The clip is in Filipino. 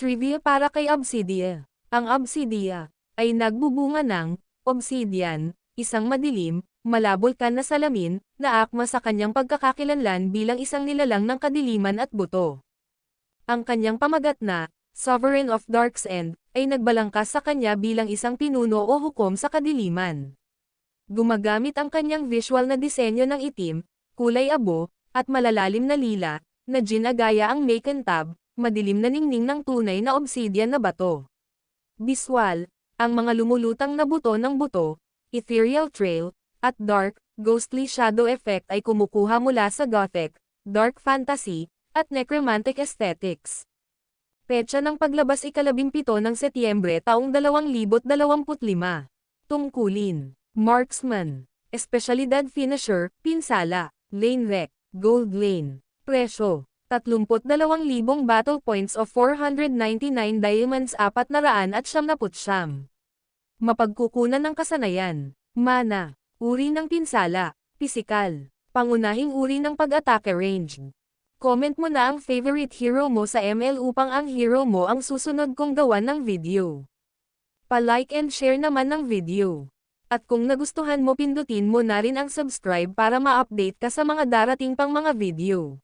Trivia para kay Obsidia. Ang Obsidia ay nagbubunga ng obsidian, isang madilim, malabolkan na salamin, na akma sa kanyang pagkakakilanlan bilang isang nilalang ng kadiliman at buto. Ang kanyang pamagat na Sovereign of Dark's End ay nagbalangkas sa kanya bilang isang pinuno o hukom sa kadiliman. Gumagamit ang kanyang visual na disenyo ng itim, kulay abo, at malalalim na lila, na ginagaya ang makintab, madilim na ningning ng tunay na obsidian na bato. Visual, ang mga lumulutang na buto ng buto, ethereal trail, at dark, ghostly shadow effect ay kumukuha mula sa gothic, dark fantasy, at necromantic aesthetics. Petsa ng paglabas 17 ng Setyembre taong 2025. Tungkulin: Marksman, Espesyalidad Finisher, Pinsala, Lane Rec, Gold Lane. Presyo: 32,000 battle points of 499 diamonds 499. Mapagkukunan ng kasanayan. Mana, uri ng pinsala, pisikal, pangunahing uri ng pag-atake range. Comment mo na ang favorite hero mo sa ML upang ang hero mo ang susunod kong gawan ng video. Pa-like and share naman ng video. At kung nagustuhan mo, pindutin mo na rin ang subscribe para ma-update ka sa mga darating pang mga video.